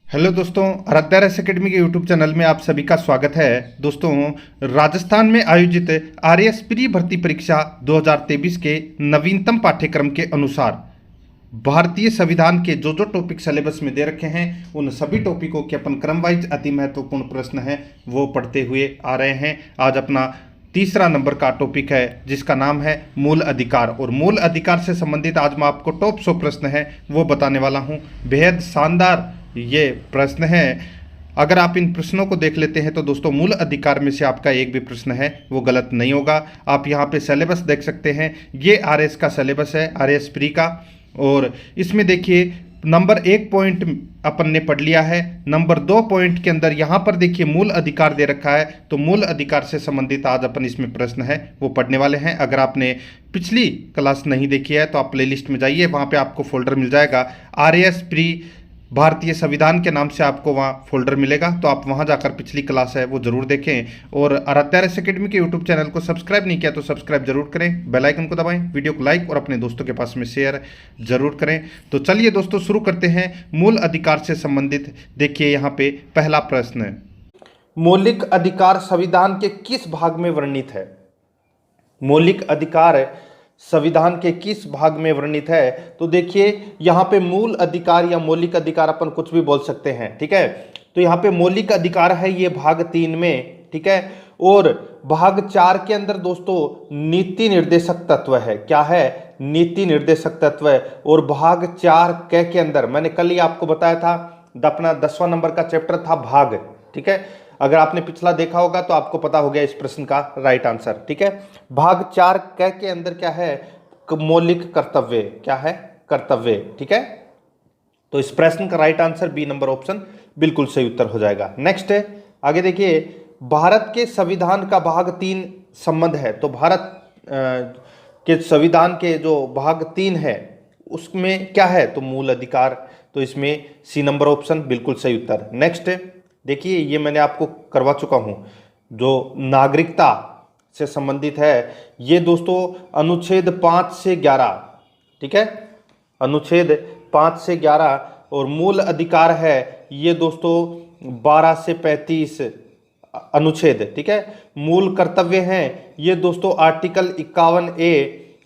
Hello दोस्तों, Aaradhya race academy के YouTube channel में आप सभी का स्वागत है। दोस्तों, राजस्थान में आयोजित आरएएस प्री भर्ती परीक्षा 2023 के नवीनतम पाठ्यक्रम के अनुसार भारतीय संविधान के जो जो टॉपिक सिलेबस में दे रखे हैं उन सभी टॉपिकों के अपन क्रम वाइज अति महत्वपूर्ण प्रश्न है वो पढ़ते हुए आ रहे हैं। आज अपना तीसरा नंबर का टॉपिक है जिसका नाम है मूल अधिकार, और मूल अधिकार से संबंधित आज मैं आपको टॉप 100 प्रश्न है वो बताने वाला हूँ। बेहद शानदार ये प्रश्न है। अगर आप इन प्रश्नों को देख लेते हैं तो दोस्तों मूल अधिकार में से आपका एक भी प्रश्न है वो गलत नहीं होगा। आप यहाँ पे सिलेबस देख सकते हैं, ये आरएस का सिलेबस है, आरएस प्री का। और इसमें देखिए नंबर 1 पॉइंट अपन ने पढ़ लिया है। नंबर 2 पॉइंट के अंदर यहाँ पर देखिए मूल अधिकार दे रखा है, तो मूल अधिकार से संबंधित आज अपन इसमें प्रश्न है वो पढ़ने वाले हैं। अगर आपने पिछली क्लास नहीं देखी है तो आप प्लेलिस्ट में जाइए, वहाँ पे आपको फोल्डर मिल जाएगा आरएएस प्री भारतीय संविधान के नाम से, आपको वहाँ फोल्डर मिलेगा। तो आप वहाँ जाकर पिछली क्लास है वो जरूर देखें। और आराध्या रेस एकेडमी के यूट्यूब चैनल को सब्सक्राइब नहीं किया तो सब्सक्राइब जरूर करें, बेल आइकन को दबाएं, वीडियो को लाइक और अपने दोस्तों के पास में शेयर जरूर करें। तो चलिए दोस्तों शुरू करते हैं मूल अधिकार से संबंधित। देखिए यहाँ पे पहला प्रश्न है, मौलिक अधिकार संविधान के किस भाग में वर्णित है? मौलिक अधिकार संविधान के किस भाग में वर्णित है? तो देखिए यहाँ पे मूल अधिकार या मौलिक अधिकार अपन कुछ भी बोल सकते हैं, ठीक है। तो यहाँ पे मौलिक अधिकार है ये भाग 3 में, ठीक है। और भाग 4 के अंदर दोस्तों नीति निर्देशक तत्व है। क्या है? नीति निर्देशक तत्व है। और भाग 4 के अंदर मैंने कल ही आपको बताया था, अपना 10वां नंबर का चैप्टर था भाग, ठीक है। अगर आपने पिछला देखा होगा तो आपको पता हो गया इस प्रश्न का राइट आंसर, ठीक है। भाग 4 के अंदर क्या है? मौलिक कर्तव्य। क्या है? कर्तव्य, ठीक है। तो इस प्रश्न का right answer B number option बिल्कुल सही उत्तर हो जाएगा। नेक्स्ट है, आगे देखिए, भारत के संविधान का भाग 3 संबंध है। तो भारत के संविधान के जो भाग 3 है उसमें क्या है? तो मूल अधिकार। तो इसमें सी नंबर ऑप्शन बिल्कुल सही उत्तर। नेक्स्ट देखिए, ये मैंने आपको करवा चुका हूं, जो नागरिकता से संबंधित है ये दोस्तों अनुच्छेद 5 से 11, ठीक है। अनुच्छेद 5 से 11। और मूल अधिकार है ये दोस्तों 12 से 35 अनुच्छेद, ठीक है। मूल कर्तव्य हैं ये दोस्तों आर्टिकल 51A।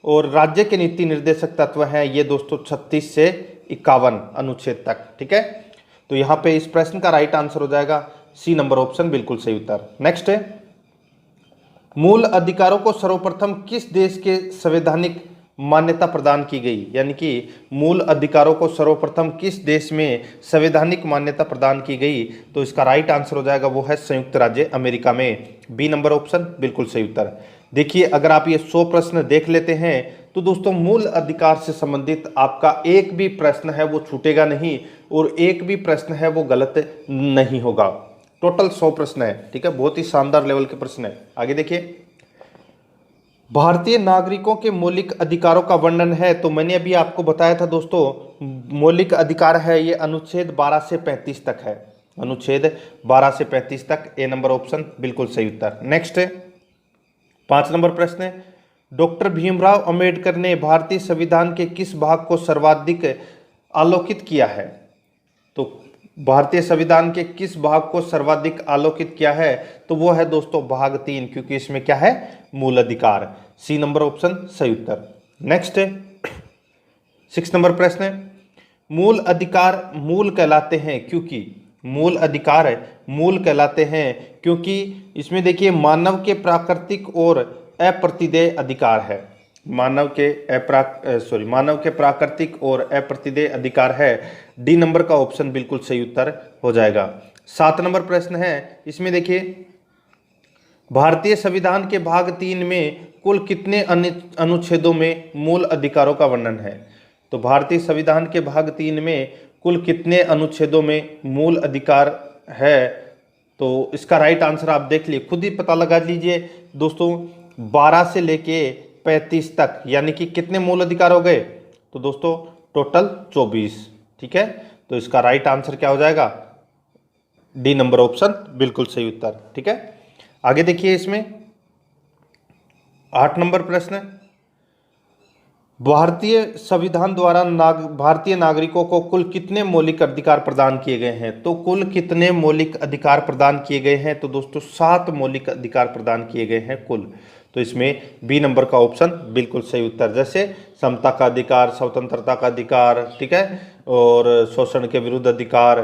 और राज्य के नीति निर्देशक तत्व हैं ये दोस्तों 36 से 51 अनुच्छेद तक, ठीक है। तो यहां पे इस प्रश्न का राइट आंसर हो जाएगा सी नंबर ऑप्शन बिल्कुल सही उत्तर। नेक्स्ट है, मूल अधिकारों को सर्वप्रथम किस देश के संवैधानिक मान्यता प्रदान की गई? यानी कि मूल अधिकारों को सर्वप्रथम किस देश में संवैधानिक मान्यता प्रदान की गई? तो इसका राइट आंसर हो जाएगा वो है संयुक्त राज्य अमेरिका में, बी नंबर ऑप्शन बिल्कुल सही उत्तर। देखिए, अगर आप ये 100 प्रश्न देख लेते हैं तो दोस्तों मूल अधिकार से संबंधित आपका एक भी प्रश्न है वो छूटेगा नहीं और एक भी प्रश्न है वो गलत नहीं होगा। टोटल 100 प्रश्न है, ठीक है। बहुत ही शानदार लेवल के प्रश्न है। आगे देखिए, भारतीय नागरिकों के मौलिक अधिकारों का वर्णन है। तो मैंने अभी आपको बताया था दोस्तों, मौलिक अधिकार है ये अनुच्छेद 12 से 35 तक है। अनुच्छेद 12 से 35 तक, ए नंबर ऑप्शन बिल्कुल सही उत्तर। नेक्स्ट 5 नंबर प्रश्न है, डॉक्टर भीमराव अंबेडकर ने भारतीय संविधान के किस भाग को सर्वाधिक आलोकित किया है? तो भारतीय संविधान के किस भाग को सर्वाधिक आलोकित किया है? तो वो है दोस्तों भाग 3, क्योंकि इसमें क्या है? मूल अधिकार, सी नंबर ऑप्शन सही उत्तर। नेक्स्ट 6 नंबर प्रश्न है, मूल अधिकार मूल कहलाते हैं क्योंकि? मूल अधिकार मूल कहलाते हैं क्योंकि इसमें देखिए मानव के प्राकृतिक और अप्रतिदेय अधिकार है। मानव के प्राकृतिक और अप्रतिदेय अधिकार है, डी नंबर का ऑप्शन बिल्कुल सही उत्तर हो जाएगा। 7 नंबर प्रश्न है, इसमें देखिए भारतीय संविधान के भाग 3 में कुल कितने अनुच्छेदों में मूल अधिकारों का वर्णन है? तो भारतीय संविधान के भाग 3 में कुल कितने अनुच्छेदों में मूल अधिकार है? तो इसका राइट आंसर आप देख लिए, खुद ही पता लगा लीजिए दोस्तों, 12 से लेके 35 तक, यानी कि कितने मूल अधिकार हो गए? तो दोस्तों टोटल 24, ठीक है। तो इसका राइट आंसर क्या हो जाएगा? डी नंबर ऑप्शन बिल्कुल सही उत्तर, ठीक है। आगे देखिए, इसमें 8 नंबर प्रश्न, भारतीय संविधान द्वारा भारतीय नागरिकों को कुल कितने मौलिक अधिकार प्रदान किए गए हैं? तो कुल कितने मौलिक अधिकार प्रदान किए गए हैं? तो दोस्तों 7 मौलिक अधिकार प्रदान किए गए हैं कुल। तो इसमें बी नंबर का ऑप्शन बिल्कुल सही उत्तर, जैसे समता का अधिकार, स्वतंत्रता का अधिकार, ठीक है, और शोषण के विरुद्ध अधिकार,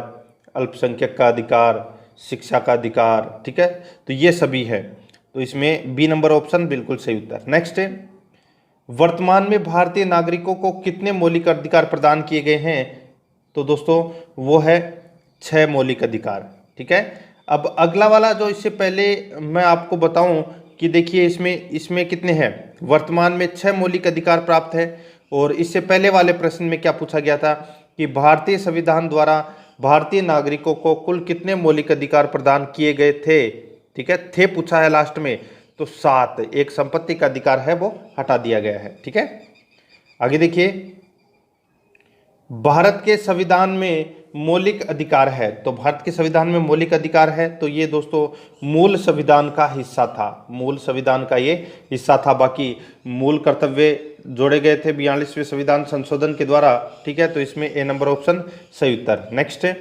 अल्पसंख्यक का अधिकार, शिक्षा का अधिकार, ठीक है, तो ये सभी है। तो इसमें बी नंबर ऑप्शन बिल्कुल सही उत्तर। नेक्स्ट है, वर्तमान में भारतीय नागरिकों को कितने मौलिक अधिकार प्रदान किए गए हैं? तो दोस्तों वो है 6 मौलिक अधिकार, ठीक है। अब अगला वाला जो इससे पहले मैं आपको बताऊं कि देखिए इसमें कितने हैं, वर्तमान में 6 मौलिक अधिकार प्राप्त है। और इससे पहले वाले प्रश्न में क्या पूछा गया था कि भारतीय संविधान द्वारा भारतीय नागरिकों को कुल कितने मौलिक अधिकार प्रदान किए गए थे, ठीक है, थे पूछा है लास्ट में, तो 7। एक संपत्ति का अधिकार है वो हटा दिया गया है, ठीक है। आगे देखिए, भारत के संविधान में मौलिक अधिकार है, तो भारत के संविधान में मौलिक अधिकार है, तो ये दोस्तों मूल संविधान का हिस्सा था, मूल संविधान का ये हिस्सा था। बाकी मूल कर्तव्य जोड़े गए थे 42वें संविधान संशोधन के द्वारा, ठीक है, तो इसमें ए नंबर ऑप्शन सही उत्तर। नेक्स्ट है,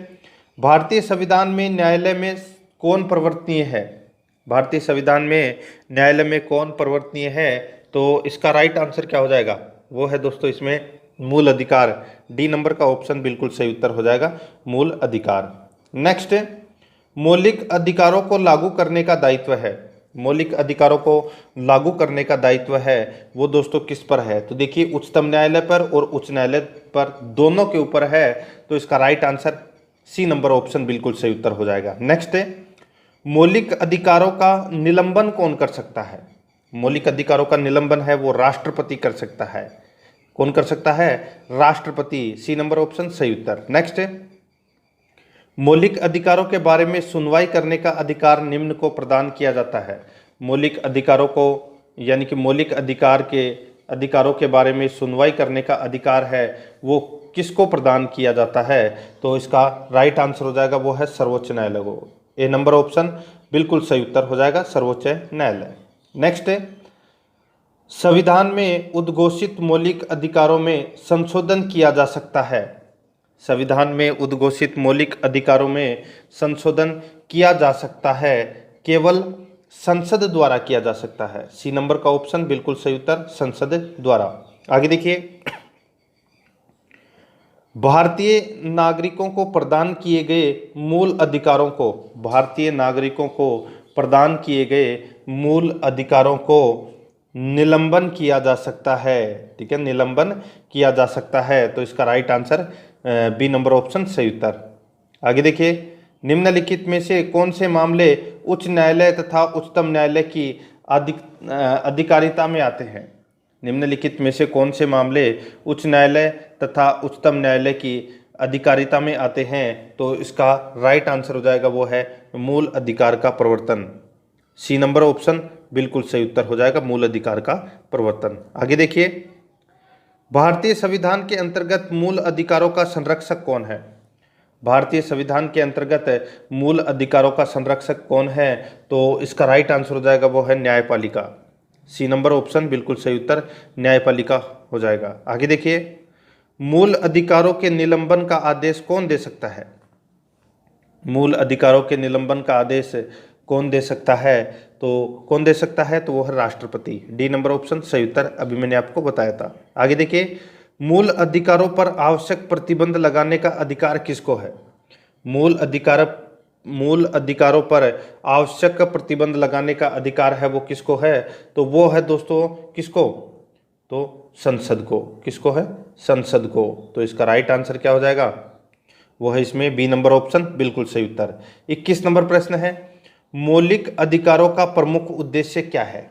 भारतीय संविधान में न्यायालय में कौन परिवर्तनीय है? भारतीय संविधान में न्यायालय में कौन परिवर्तनीय है? तो इसका राइट आंसर क्या हो जाएगा? वो है दोस्तों इसमें मूल अधिकार। डी नंबर का ऑप्शन बिल्कुल सही उत्तर हो जाएगा, मूल अधिकार। नेक्स्ट, मौलिक अधिकारों को लागू करने का दायित्व है, मौलिक अधिकारों को लागू करने का दायित्व है वो दोस्तों किस पर है? तो देखिए उच्चतम न्यायालय पर और उच्च न्यायालय पर, दोनों के ऊपर है। तो इसका right answer C number option बिल्कुल सही उत्तर हो जाएगा। नेक्स्ट है, मौलिक अधिकारों का निलंबन कौन कर सकता है? मौलिक अधिकारों का निलंबन है वो राष्ट्रपति कर सकता है। कौन कर सकता है? राष्ट्रपति। सी नंबर ऑप्शन सही उत्तर। नेक्स्ट है, मौलिक अधिकारों के बारे में सुनवाई करने का अधिकार निम्न को प्रदान किया जाता है। मौलिक अधिकारों को यानी कि मौलिक अधिकारों के बारे में सुनवाई करने का अधिकार है वो किसको प्रदान किया जाता है? तो इसका राइट आंसर हो जाएगा वो है सर्वोच्च न्यायालय को। ए नंबर ऑप्शन बिल्कुल सही उत्तर हो जाएगा, सर्वोच्च न्यायालय। नेक्स्ट है, संविधान में उद्घोषित मौलिक अधिकारों में संशोधन किया जा सकता है। संविधान में उद्घोषित मौलिक अधिकारों में संशोधन किया जा सकता है, केवल संसद द्वारा किया जा सकता है। सी नंबर का ऑप्शन बिल्कुल सही उत्तर, संसद द्वारा। आगे देखिए, भारतीय नागरिकों को प्रदान किए गए मूल अधिकारों को, भारतीय नागरिकों को प्रदान किए गए मूल अधिकारों को निलंबन किया जा सकता है, ठीक है, निलंबन किया जा सकता है। तो इसका right answer B number option सही उत्तर। आगे देखिए, निम्नलिखित में से कौन से मामले उच्च न्यायालय तथा उच्चतम न्यायालय की अधिकारिता में आते हैं? निम्नलिखित में से कौन से मामले उच्च न्यायालय तथा उच्चतम न्यायालय की अधिकारिता में आते हैं? तो इसका राइट आंसर हो जाएगा वो है मूल अधिकार का प्रवर्तन। सी नंबर ऑप्शन बिल्कुल सही उत्तर हो जाएगा, मूल अधिकार का प्रवर्तन। आगे देखिए, भारतीय संविधान के अंतर्गत मूल अधिकारों का संरक्षक कौन है? भारतीय संविधान के अंतर्गत मूल अधिकारों का संरक्षक कौन है? तो इसका राइट आंसर हो जाएगा वो है न्यायपालिका। सी नंबर ऑप्शन बिल्कुल सही उत्तर, न्यायपालिका हो जाएगा। आगे देखिए, मूल अधिकारों के निलंबन का आदेश कौन दे सकता है? मूल अधिकारों के निलंबन का आदेश कौन दे सकता है? तो कौन दे सकता है? तो वो है राष्ट्रपति। डी नंबर ऑप्शन सही उत्तर, अभी मैंने आपको बताया था। आगे देखिए, मूल अधिकारों पर आवश्यक प्रतिबंध लगाने का अधिकार किसको है? मूल अधिकारों पर आवश्यक प्रतिबंध लगाने का अधिकार है वो किसको है? तो वो है दोस्तों किसको? तो संसद को। किसको है? संसद को। तो इसका राइट आंसर क्या हो जाएगा? वो है इसमें बी नंबर ऑप्शन बिल्कुल सही उत्तर। 21 नंबर प्रश्न है, मौलिक अधिकारों का प्रमुख उद्देश्य क्या है?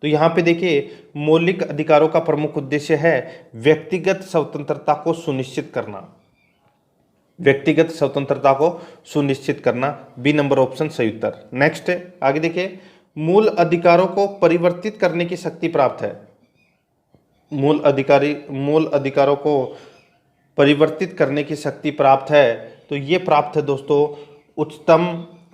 तो यहाँ पे देखिए, मौलिक अधिकारों का प्रमुख उद्देश्य है व्यक्तिगत स्वतंत्रता को सुनिश्चित करना, व्यक्तिगत स्वतंत्रता को सुनिश्चित करना। बी नंबर ऑप्शन सही उत्तर। नेक्स्ट आगे देखिए, मूल अधिकारों को परिवर्तित करने की शक्ति प्राप्त है। मूल अधिकारों को परिवर्तित करने की शक्ति प्राप्त है, तो ये प्राप्त है दोस्तों उच्चतम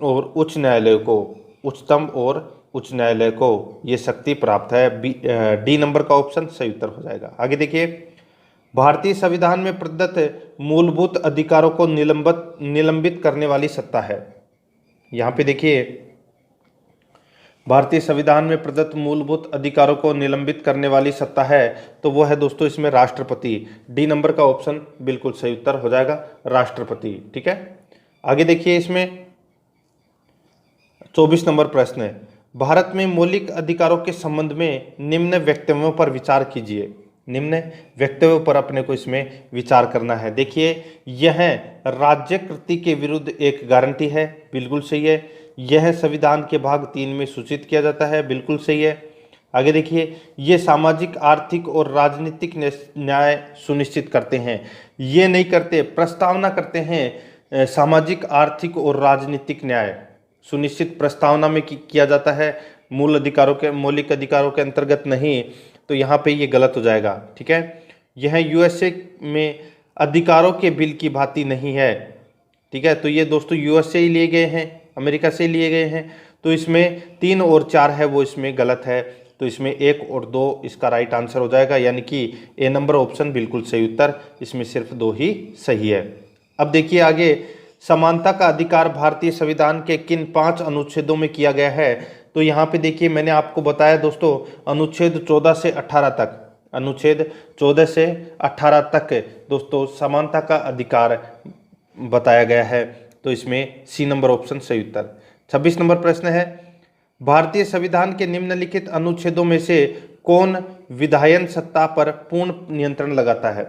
और उच्च न्यायालय को, उच्चतम और उच्च न्यायालय को ये शक्ति प्राप्त है। डी नंबर का ऑप्शन सही उत्तर हो जाएगा। आगे देखिए, भारतीय संविधान में प्रदत्त मूलभूत अधिकारों को निलंबित करने वाली सत्ता है। यहाँ पे देखिए, भारतीय संविधान में प्रदत्त मूलभूत अधिकारों को निलंबित करने वाली सत्ता है, तो वो है दोस्तों इसमें राष्ट्रपति। डी नंबर का ऑप्शन बिल्कुल सही उत्तर हो जाएगा, राष्ट्रपति। ठीक है, आगे देखिए, इसमें 24 नंबर प्रश्न है, भारत में मौलिक अधिकारों के संबंध में निम्न वक्तव्यों पर विचार कीजिए। निम्न वक्तव्यों पर अपने को इसमें विचार करना है। देखिए, यह राज्यकृति के विरुद्ध एक गारंटी है, बिल्कुल सही है। यह संविधान के भाग 3 में सूचित किया जाता है, बिल्कुल सही है। आगे देखिए, ये सामाजिक, आर्थिक और राजनीतिक न्याय सुनिश्चित करते हैं। ये नहीं करते, प्रस्तावना करते हैं सामाजिक, आर्थिक और राजनीतिक न्याय सुनिश्चित प्रस्तावना में किया जाता है, मौलिक अधिकारों के अंतर्गत नहीं। तो यहाँ पे ये गलत हो जाएगा। ठीक है, यह यूएसए में अधिकारों के बिल की भांति नहीं है। ठीक है, तो ये दोस्तों यूएसए ही लिए गए हैं, अमेरिका से लिए गए हैं। तो इसमें 3 और 4 है वो इसमें गलत है। तो इसमें 1 और 2 इसका राइट आंसर हो जाएगा, यानी कि ए नंबर ऑप्शन बिल्कुल सही उत्तर। इसमें सिर्फ 2 ही सही है। अब देखिए आगे, समानता का अधिकार भारतीय संविधान के किन 5 अनुच्छेदों में किया गया है। तो यहाँ पे देखिए, मैंने आपको बताया दोस्तों, अनुच्छेद 14 से 18 तक, अनुच्छेद 14 से 18 तक दोस्तों समानता का अधिकार बताया गया है। तो इसमें सी नंबर ऑप्शन सही उत्तर। 26 नंबर प्रश्न है, भारतीय संविधान के निम्नलिखित अनुच्छेदों में से कौन विधायन सत्ता पर पूर्ण नियंत्रण लगाता है।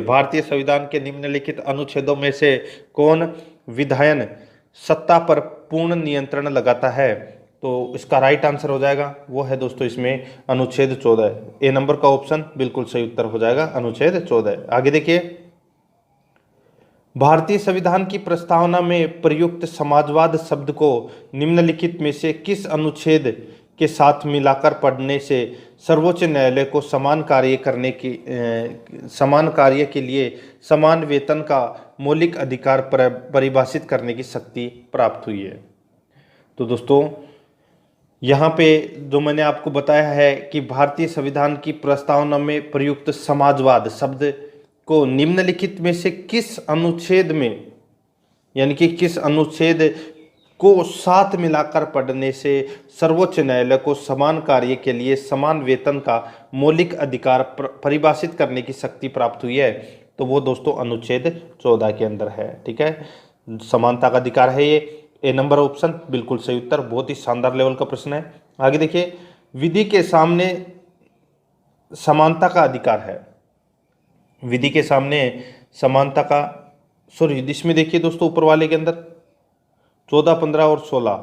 भारतीय संविधान के निम्नलिखित अनुच्छेदों में से कौन विधायन सत्ता पर पूर्ण नियंत्रण लगाता है। तो इसका राइट आंसर हो जाएगा, वो है दोस्तों इसमें अनुच्छेद 14। ए नंबर का ऑप्शन बिल्कुल सही उत्तर हो जाएगा, अनुच्छेद 14। आगे देखिए, भारतीय संविधान की प्रस्तावना में प्रयुक्त समाजवाद शब्द को निम्नलिखित में से किस अनुच्छेद के साथ मिलाकर पढ़ने से सर्वोच्च न्यायालय को समान कार्य के लिए समान वेतन का मौलिक अधिकार परिभाषित करने की शक्ति प्राप्त हुई है। तो दोस्तों यहाँ पे जो मैंने आपको बताया है कि भारतीय संविधान की प्रस्तावना में प्रयुक्त समाजवाद शब्द को निम्नलिखित में से किस अनुच्छेद में, यानी कि किस अनुच्छेद को साथ मिलाकर पढ़ने से सर्वोच्च न्यायालय को समान कार्य के लिए समान वेतन का मौलिक अधिकार परिभाषित करने की शक्ति प्राप्त हुई है। तो वो दोस्तों अनुच्छेद 14 के अंदर है। ठीक है, समानता का अधिकार है ये। ए नंबर ऑप्शन बिल्कुल सही उत्तर। बहुत ही शानदार लेवल का प्रश्न है। आगे देखिए, विधि के सामने समानता का अधिकार है। विधि के सामने समानता का, इसमें देखिए दोस्तों ऊपर वाले के अंदर 14, 15 और 16।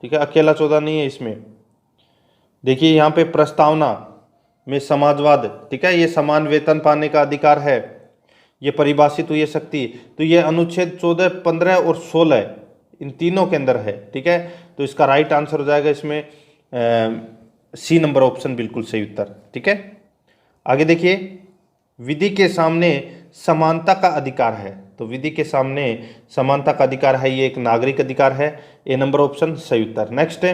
ठीक है, अकेला 14 नहीं है इसमें। देखिए यहाँ पे प्रस्तावना में समाजवाद, ठीक है, ये समान वेतन पाने का अधिकार है, ये परिभाषित हुई है शक्ति। तो ये अनुच्छेद 14, 15 और 16 इन तीनों के अंदर है। ठीक है, तो इसका राइट आंसर हो जाएगा इसमें सी नंबर ऑप्शन बिल्कुल सही उत्तर। ठीक है, आगे देखिए, विधि के सामने समानता का अधिकार है। तो विधि के सामने समानता का अधिकार है, ये एक नागरिक अधिकार है। ए नंबर ऑप्शन सही उत्तर। नेक्स्ट है,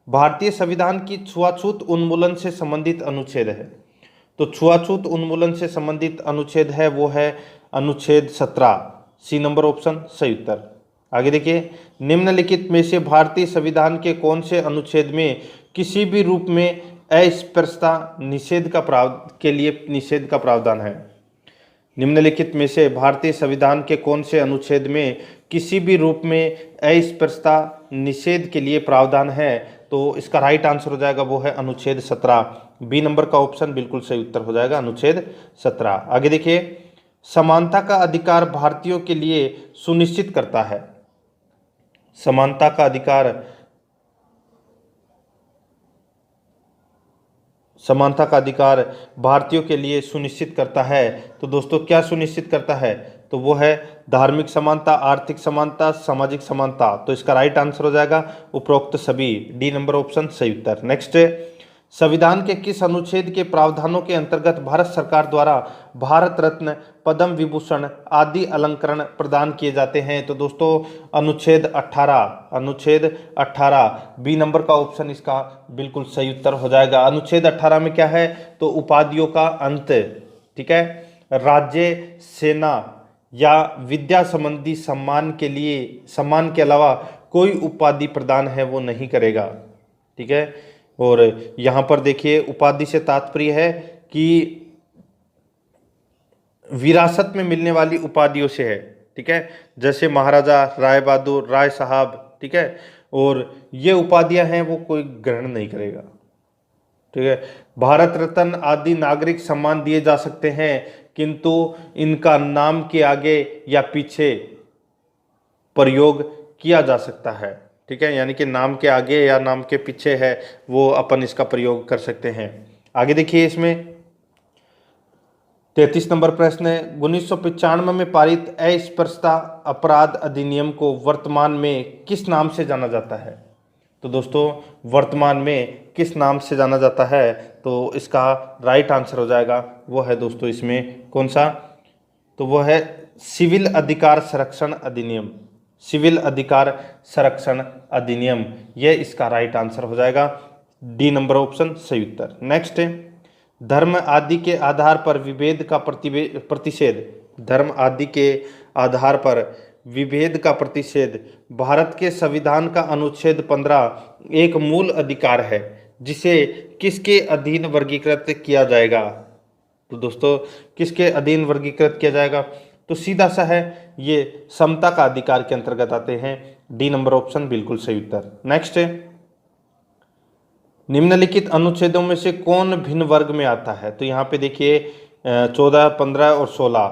भारतीय संविधान की छुआछूत उन्मूलन से संबंधित अनुच्छेद है। तो छुआछूत उन्मूलन से संबंधित अनुच्छेद है वो है अनुच्छेद 17। सी नंबर ऑप्शन सही उत्तर। आगे देखिए, निम्नलिखित में से भारतीय संविधान के कौन से अनुच्छेद में किसी भी रूप में अस्पृश्यता निषेध का प्रावधान है। निम्नलिखित में से भारतीय संविधान के कौन से अनुच्छेद में किसी भी रूप में अस्पृश्यता निषेध के लिए प्रावधान है। तो इसका राइट आंसर हो जाएगा वो है अनुच्छेद 17। बी नंबर का ऑप्शन बिल्कुल सही उत्तर हो जाएगा, अनुच्छेद 17। आगे देखिए, समानता का अधिकार भारतीयों के लिए सुनिश्चित करता है। समानता का अधिकार भारतीयों के लिए सुनिश्चित करता है। तो दोस्तों क्या सुनिश्चित करता है, तो वो है धार्मिक समानता, आर्थिक समानता, सामाजिक समानता। तो इसका राइट आंसर हो जाएगा उपरोक्त सभी। डी नंबर ऑप्शन सही उत्तर। नेक्स्ट, संविधान के किस अनुच्छेद के प्रावधानों के अंतर्गत भारत सरकार द्वारा भारत रत्न, पद्म विभूषण आदि अलंकरण प्रदान किए जाते हैं? तो दोस्तों अनुच्छेद 18, अनुच्छेद 18 बी नंबर का ऑप्शन इसका बिल्कुल सही उत्तर हो जाएगा। अनुच्छेद 18 में क्या है? तो उपाधियों का अंत, ठीक है, राज्य, सेना या विद्या संबंधी सम्मान के लिए, सम्मान के अलावा कोई उपाधि प्रदान है वो नहीं करेगा, ठीक है। और यहाँ पर देखिए उपाधि से तात्पर्य है कि विरासत में मिलने वाली उपाधियों से है, ठीक है, जैसे महाराजा, राय बहादुर, राय साहब, ठीक है, और ये उपाधियां हैं वो कोई ग्रहण नहीं करेगा, ठीक है। भारत रत्न आदि नागरिक सम्मान दिए जा सकते हैं किंतु इनका नाम के आगे या पीछे प्रयोग किया जा सकता है, ठीक है, यानी कि नाम के आगे या नाम के पीछे है वो अपन इसका प्रयोग कर सकते हैं। आगे देखिए इसमें 33 नंबर प्रश्न है, 1995 में पारित अस्पृश्यता अपराध अधिनियम को वर्तमान में किस नाम से जाना जाता है? तो दोस्तों वर्तमान में किस नाम से जाना जाता है? तो इसका राइट आंसर हो जाएगा वो है दोस्तों इसमें कौन सा? तो वो है सिविल अधिकार संरक्षण अधिनियम, सिविल अधिकार संरक्षण अधिनियम, यह इसका राइट आंसर हो जाएगा। डी नंबर ऑप्शन सही उत्तर। नेक्स्ट है धर्म आदि के आधार पर विभेद का प्रतिषेध, धर्म आदि के आधार पर विभेद का प्रतिषेध भारत के संविधान का अनुच्छेद 15 एक मूल अधिकार है जिसे किसके अधीन वर्गीकृत किया जाएगा? तो दोस्तों किसके अधीन वर्गीकृत किया जाएगा? तो सीधा सा है ये समता का अधिकार के अंतर्गत आते हैं। डी नंबर ऑप्शन बिल्कुल सही उत्तर। नेक्स्ट है निम्नलिखित अनुच्छेदों में से कौन भिन्न वर्ग में आता है? तो यहाँ पे देखिए 14, 15 और 16,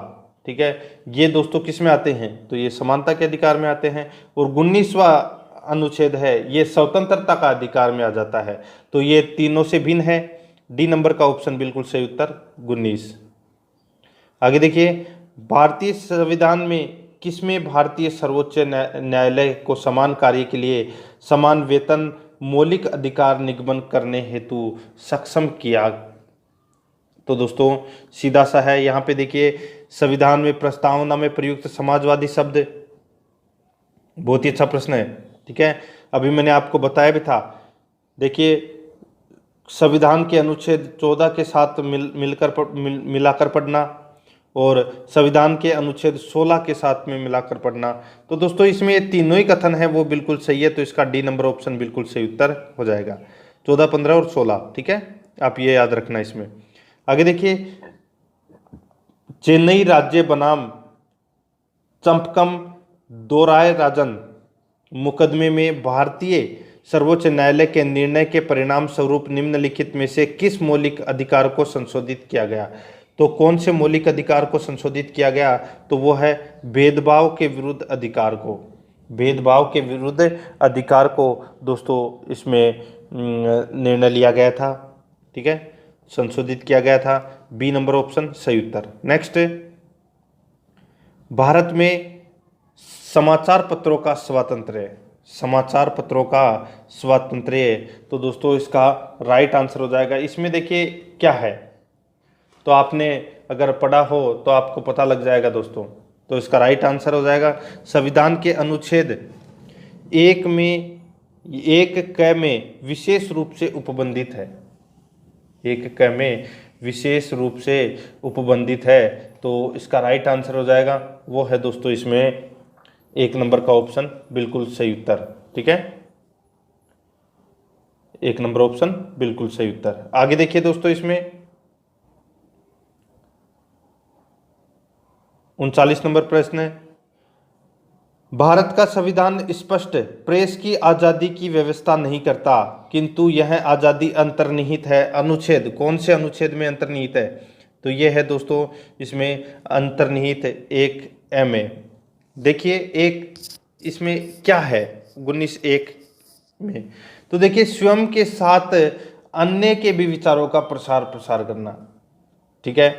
ठीक है, ये दोस्तों किस में आते हैं? तो ये समानता के अधिकार में आते हैं। और 19वां अनुच्छेद है ये स्वतंत्रता का अधिकार में आ जाता है, तो ये तीनों से भिन्न है। डी नंबर का ऑप्शन बिल्कुल सही उत्तर 19। आगे देखिए भारतीय संविधान में किसमें भारतीय सर्वोच्च न्यायालय को समान कार्य के लिए समान वेतन मौलिक अधिकार निगमन करने हेतु सक्षम किया? तो दोस्तों सीधा सा है, यहाँ पे देखिए संविधान में प्रस्तावना में प्रयुक्त समाजवादी शब्द, बहुत ही अच्छा प्रश्न है, ठीक है, अभी मैंने आपको बताया भी था। देखिए संविधान के अनुच्छेद 14 के साथ मिलाकर पढ़ना और संविधान के अनुच्छेद 16 के साथ में मिलाकर पढ़ना। तो दोस्तों इसमें ये तीनों ही कथन है वो बिल्कुल सही है, तो इसका डी नंबर ऑप्शन बिल्कुल सही उत्तर हो जाएगा। 14, 15 और 16, ठीक है, आप ये याद रखना इसमें। आगे देखिए चेन्नई राज्य बनाम चंपकम दोराय राजन मुकदमे में भारतीय सर्वोच्च न्यायालय के निर्णय के परिणाम स्वरूप निम्नलिखित में से किस मौलिक अधिकार को संशोधित किया गया? तो कौन से मौलिक अधिकार को संशोधित किया गया? तो वो है भेदभाव के विरुद्ध अधिकार को, भेदभाव के विरुद्ध अधिकार को दोस्तों इसमें निर्णय लिया गया था, ठीक है, संशोधित किया गया था। बी नंबर ऑप्शन सही उत्तर। नेक्स्ट भारत में समाचार पत्रों का स्वातंत्र्य, समाचार पत्रों का स्वातंत्र्य, तो दोस्तों इसका राइट आंसर हो जाएगा। इसमें देखिए क्या है, तो आपने अगर पढ़ा हो तो आपको पता लग जाएगा दोस्तों, तो इसका राइट आंसर हो जाएगा संविधान के अनुच्छेद 1 में 1 में विशेष रूप से उपबंधित है, 1 में विशेष रूप से उपबंधित है, तो इसका राइट आंसर हो जाएगा वो है दोस्तों इसमें 1 नंबर का ऑप्शन बिल्कुल सही उत्तर, ठीक है, 1 नंबर ऑप्शन बिल्कुल सही उत्तर। आगे देखिए दोस्तों इसमें 39 नंबर प्रश्न है भारत का संविधान स्पष्ट प्रेस की आज़ादी की व्यवस्था नहीं करता किंतु यह आज़ादी अंतर्निहित है। अनुच्छेद, कौन से अनुच्छेद में अंतर्निहित है? तो यह है दोस्तों इसमें अंतर्निहित 1 में। देखिए एक इसमें क्या है 19(1) में, तो देखिए स्वयं के साथ अन्य के भी विचारों का प्रसार करना, ठीक है,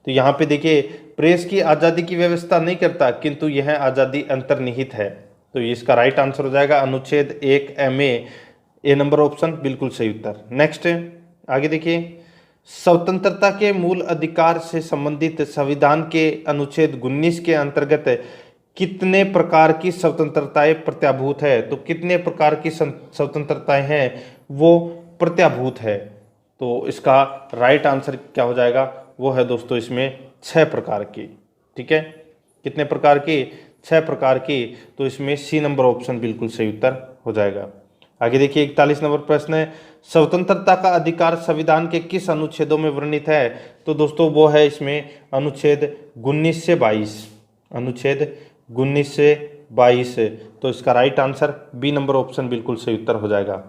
तो यहाँ पे देखिए प्रेस की आज़ादी की व्यवस्था नहीं करता किंतु यह आज़ादी अंतर्निहित है, तो इसका राइट आंसर हो जाएगा अनुच्छेद 1 में, ए नंबर ऑप्शन बिल्कुल सही उत्तर। नेक्स्ट आगे देखिए, स्वतंत्रता के मूल अधिकार से संबंधित संविधान के अनुच्छेद 19 के अंतर्गत कितने प्रकार की स्वतंत्रताएं प्रत्याभूत है? तो कितने प्रकार की स्वतंत्रताएं हैं वो प्रत्याभूत है? तो इसका राइट आंसर क्या हो जाएगा? वो है दोस्तों इसमें 6 प्रकार की। ठीक है, कितने प्रकार की? 6 प्रकार की। तो इसमें सी नंबर ऑप्शन बिल्कुल सही उत्तर हो जाएगा। आगे देखिए, 41 नंबर प्रश्न है, स्वतंत्रता का अधिकार संविधान के किस अनुच्छेदों में वर्णित है? तो दोस्तों वो है इसमें अनुच्छेद 19 से 22। अनुच्छेद 19 से 22। तो इसका right answer B number option बिल्कुल सही उत्तर हो जाएगा।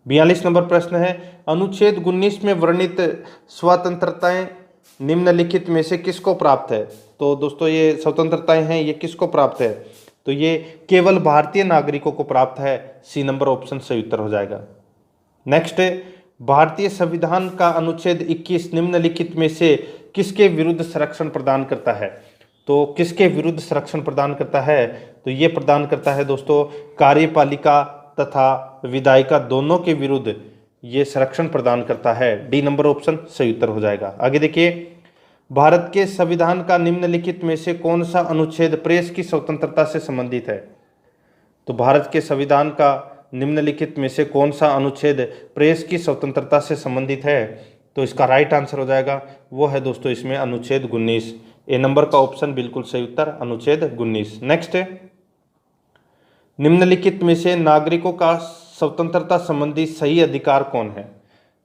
42 नंबर प्रश्न है, अनुच्छेद 19 में वर्णित स्वतंत्रताएं निम्नलिखित में से किसको प्राप्त है? तो दोस्तों ये स्वतंत्रताएं हैं, ये किसको प्राप्त है? तो ये केवल भारतीय नागरिकों को प्राप्त है। सी नंबर ऑप्शन सही उत्तर हो जाएगा। नेक्स्ट है, भारतीय संविधान का अनुच्छेद 21 निम्नलिखित में से किसके विरुद्ध संरक्षण प्रदान करता है? तो किसके विरुद्ध संरक्षण प्रदान करता है? तो ये प्रदान करता है दोस्तों कार्यपालिका तथा विधायिका दोनों के विरुद्ध ये संरक्षण प्रदान करता है। डी नंबर ऑप्शन सही उत्तर हो जाएगा। आगे देखिए, भारत के संविधान का निम्नलिखित में से कौन सा अनुच्छेद प्रेस की स्वतंत्रता से संबंधित है? तो भारत के संविधान का निम्नलिखित में से कौन सा अनुच्छेद प्रेस की स्वतंत्रता से संबंधित है? तो इसका राइट आंसर हो जाएगा वो है दोस्तों इसमें अनुच्छेद 19। ए नंबर का ऑप्शन बिल्कुल सही उत्तर, अनुच्छेद 19। नेक्स्ट है, निम्नलिखित में से नागरिकों का स्वतंत्रता संबंधी सही अधिकार कौन है?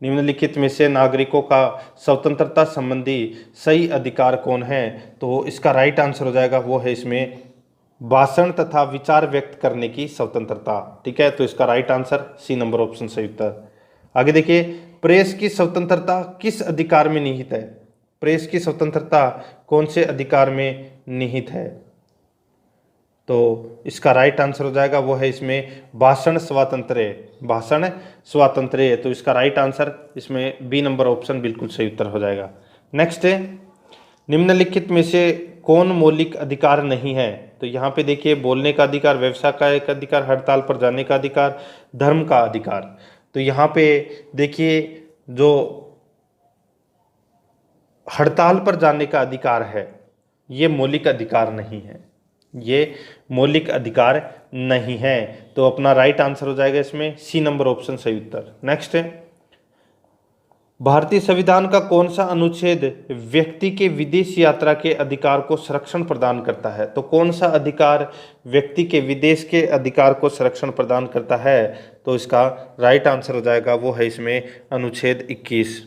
निम्नलिखित में से नागरिकों का स्वतंत्रता संबंधी सही अधिकार कौन है? तो इसका राइट आंसर हो जाएगा वो है इसमें भाषण तथा विचार व्यक्त करने की स्वतंत्रता। ठीक है, तो इसका right answer C number option सही उत्तर। आगे देखिए, प्रेस की स्वतंत्रता किस अधिकार में निहित है? प्रेस की स्वतंत्रता कौन से अधिकार में निहित है? तो इसका राइट आंसर हो जाएगा वो है इसमें भाषण स्वातंत्र्य। भाषण स्वातंत्र्य। तो इसका राइट आंसर इसमें बी नंबर ऑप्शन बिल्कुल सही उत्तर हो जाएगा। नेक्स्ट है, निम्नलिखित में से कौन मौलिक अधिकार नहीं है? तो यहाँ पे देखिए, बोलने का अधिकार, व्यवसाय का एक अधिकार, हड़ताल पर जाने का अधिकार, धर्म का अधिकार। तो यहाँ पे देखिए, जो हड़ताल पर जाने का अधिकार है ये मौलिक अधिकार नहीं है, ये मौलिक अधिकार नहीं है। तो अपना राइट आंसर हो जाएगा इसमें सी नंबर ऑप्शन सही उत्तर। नेक्स्ट है, भारतीय संविधान का कौन सा अनुच्छेद व्यक्ति के विदेश यात्रा के अधिकार को संरक्षण प्रदान करता है? तो कौन सा अधिकार व्यक्ति के विदेश के अधिकार को संरक्षण प्रदान करता है? तो इसका राइट आंसर हो जाएगा वो है इसमें अनुच्छेद 21।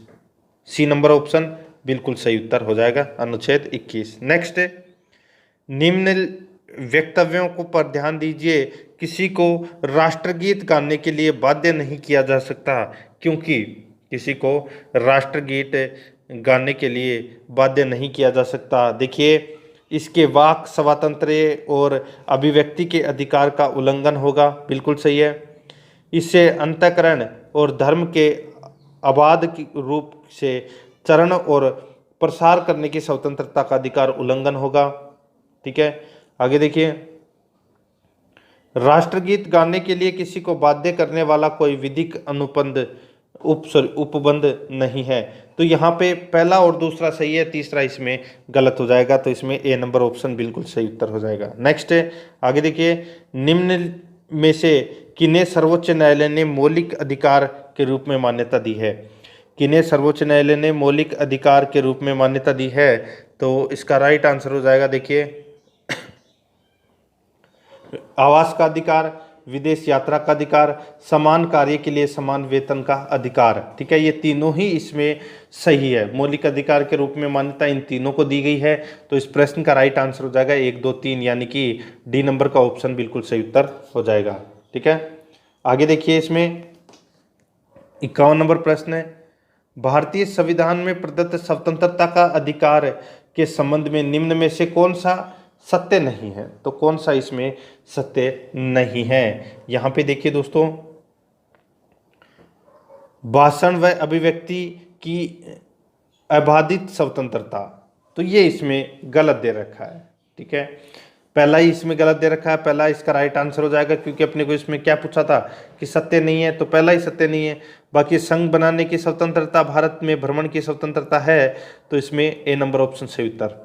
सी नंबर ऑप्शन बिल्कुल सही उत्तर हो जाएगा, अनुच्छेद 21। नेक्स्ट, निम्न वक्तव्यों को पर ध्यान दीजिए, किसी को राष्ट्रगीत गाने के लिए बाध्य नहीं किया जा सकता, क्योंकि किसी को राष्ट्रगीत गाने के लिए बाध्य नहीं किया जा सकता। देखिए, इसके वाक स्वातंत्र्य और अभिव्यक्ति के अधिकार का उल्लंघन होगा, बिल्कुल सही है। इससे अंतःकरण और धर्म के अबाध रूप से चरण और प्रसार करने की स्वतंत्रता का अधिकार उल्लंघन होगा। ठीक है, आगे देखिए, राष्ट्रगीत गाने के लिए किसी को बाध्य करने वाला कोई विधिक अनुबंध उपबंध नहीं है। तो यहाँ पे पहला और दूसरा सही है, तीसरा इसमें गलत हो जाएगा। तो इसमें ए नंबर ऑप्शन बिल्कुल सही उत्तर हो जाएगा। नेक्स्ट है, आगे देखिए, निम्न में से किन्हें सर्वोच्च न्यायालय ने मौलिक अधिकार के रूप में मान्यता दी है? किन्हें सर्वोच्च न्यायालय ने मौलिक अधिकार के रूप में मान्यता दी है? तो इसका राइट आंसर हो जाएगा, देखिए, आवास का अधिकार, विदेश यात्रा का अधिकार, समान कार्य के लिए समान वेतन का अधिकार। ठीक है, ये तीनों ही इसमें सही है। मौलिक अधिकार के रूप में मान्यता इन तीनों को दी गई है। तो इस प्रश्न का राइट आंसर हो जाएगा 1, 2, 3, यानी कि डी नंबर का ऑप्शन बिल्कुल सही उत्तर हो जाएगा। ठीक है, आगे देखिए, इसमें 51 नंबर प्रश्न है, भारतीय संविधान में प्रदत्त स्वतंत्रता का अधिकार के संबंध में निम्न में से कौन सा सत्य नहीं है? तो कौन सा इसमें सत्य नहीं है? यहां पे देखिए दोस्तों, भाषण व अभिव्यक्ति की अबाधित स्वतंत्रता, तो ये इसमें गलत दे रखा है। ठीक है, पहला ही इसमें गलत दे रखा है, पहला इसका राइट आंसर हो जाएगा, क्योंकि अपने को इसमें क्या पूछा था कि सत्य नहीं है, तो पहला ही सत्य नहीं है। बाकी संघ बनाने की स्वतंत्रता, भारत में भ्रमण की स्वतंत्रता है, तो इसमें ए नंबर ऑप्शन सही उत्तर।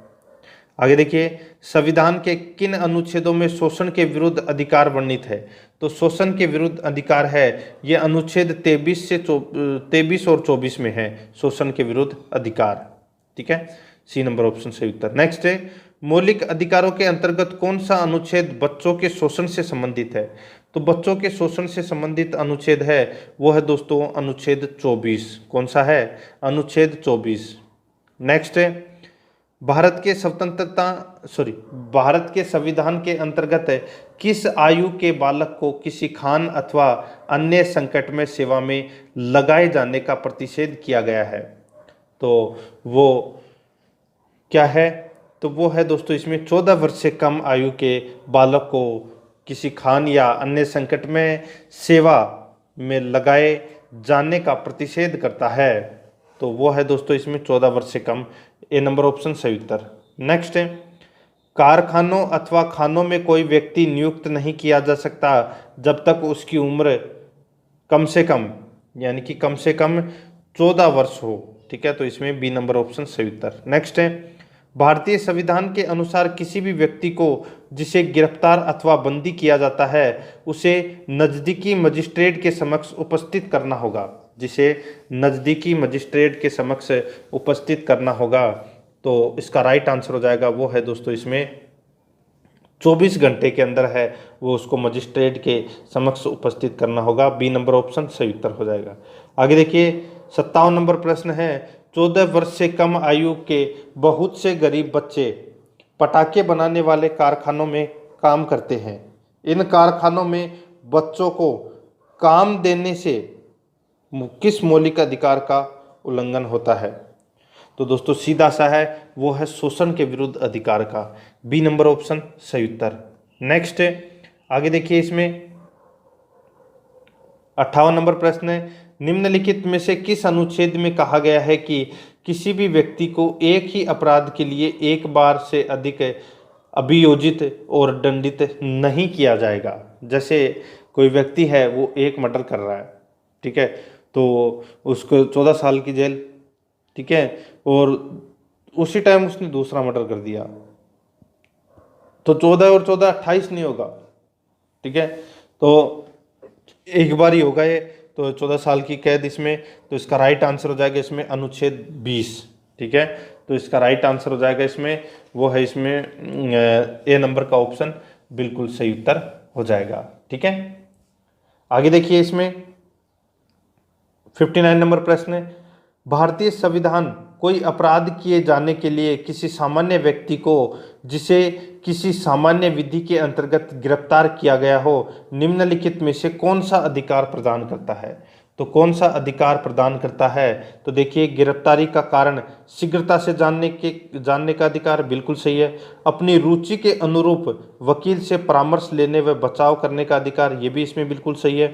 आगे देखिए, संविधान के किन अनुच्छेदों में शोषण के विरुद्ध अधिकार वर्णित है? तो शोषण के विरुद्ध अधिकार है, ये अनुच्छेद 23 और 24 में है, शोषण के विरुद्ध अधिकार। ठीक है, सी नंबर ऑप्शन सही उत्तर। नेक्स्ट है, मौलिक अधिकारों के अंतर्गत कौन सा अनुच्छेद बच्चों के शोषण से संबंधित है? तो बच्चों के शोषण से संबंधित अनुच्छेद है वो है दोस्तों अनुच्छेद 24। कौन सा है? अनुच्छेद 24। नेक्स्ट है, भारत के संविधान के अंतर्गत किस आयु के बालक को किसी खान अथवा अन्य संकट में सेवा में लगाए जाने का प्रतिषेध किया गया है? तो वो क्या है? तो वो है दोस्तों इसमें 14 वर्ष से कम आयु के बालक को किसी खान या अन्य संकट में सेवा में लगाए जाने का प्रतिषेध करता है, तो वो है दोस्तों इसमें 14 वर्ष से कम, ए नंबर ऑप्शन सही उत्तर। नेक्स्ट है, कारखानों अथवा खानों में कोई व्यक्ति नियुक्त नहीं किया जा सकता जब तक उसकी उम्र कम से कम, यानी कि कम से कम 14 वर्ष हो। ठीक है, तो इसमें बी नंबर ऑप्शन सही उत्तर। नेक्स्ट है, भारतीय संविधान के अनुसार किसी भी व्यक्ति को जिसे गिरफ्तार अथवा बंदी किया जाता है उसे नजदीकी मजिस्ट्रेट के समक्ष उपस्थित करना होगा। जिसे नजदीकी मजिस्ट्रेट के समक्ष उपस्थित करना होगा, तो इसका राइट आंसर हो जाएगा वो है दोस्तों इसमें 24 घंटे के अंदर है वो उसको मजिस्ट्रेट के समक्ष उपस्थित करना होगा। बी नंबर ऑप्शन सही उत्तर हो जाएगा। आगे देखिए, 57 नंबर प्रश्न है, 14 वर्ष से कम आयु के बहुत से गरीब बच्चे पटाखे बनाने वाले कारखानों में काम करते हैं। इन कारखानों में बच्चों को काम देने से किस मौलिक अधिकार का उल्लंघन होता है? तो दोस्तों सीधा सा है, वो है शोषण के विरुद्ध अधिकार का। बी नंबर ऑप्शन सही उत्तर। नेक्स्ट है, आगे देखिए, इसमें 58 नंबर प्रश्न है, निम्नलिखित में से किस अनुच्छेद में कहा गया है कि किसी भी व्यक्ति को एक ही अपराध के लिए एक बार से अधिक अभियोजित और दंडित नहीं किया जाएगा? जैसे कोई व्यक्ति है वो एक मर्डर कर रहा है, ठीक है, तो उसको 14 साल की जेल, ठीक है, और उसी टाइम उसने दूसरा मर्डर कर दिया, तो 14 और 14 28 नहीं होगा। ठीक है, तो एक बार ही होगा ये, तो 14 साल की कैद इसमें, तो इसका राइट आंसर हो जाएगा इसमें अनुच्छेद 20। ठीक है, तो इसका राइट आंसर हो जाएगा इसमें वो है इसमें ए नंबर का ऑप्शन बिल्कुल सही उत्तर हो जाएगा। ठीक है, आगे देखिए, इसमें 59 नंबर प्रश्न है, भारतीय संविधान कोई अपराध किए जाने के लिए किसी सामान्य व्यक्ति को जिसे किसी सामान्य विधि के अंतर्गत गिरफ्तार किया गया हो निम्नलिखित में से कौन सा अधिकार प्रदान करता है? तो कौन सा अधिकार प्रदान करता है? तो देखिए, गिरफ्तारी का कारण शीघ्रता से जानने का अधिकार, बिल्कुल सही है। अपनी रुचि के अनुरूप वकील से परामर्श लेने व बचाव करने का अधिकार, ये भी इसमें बिल्कुल सही है।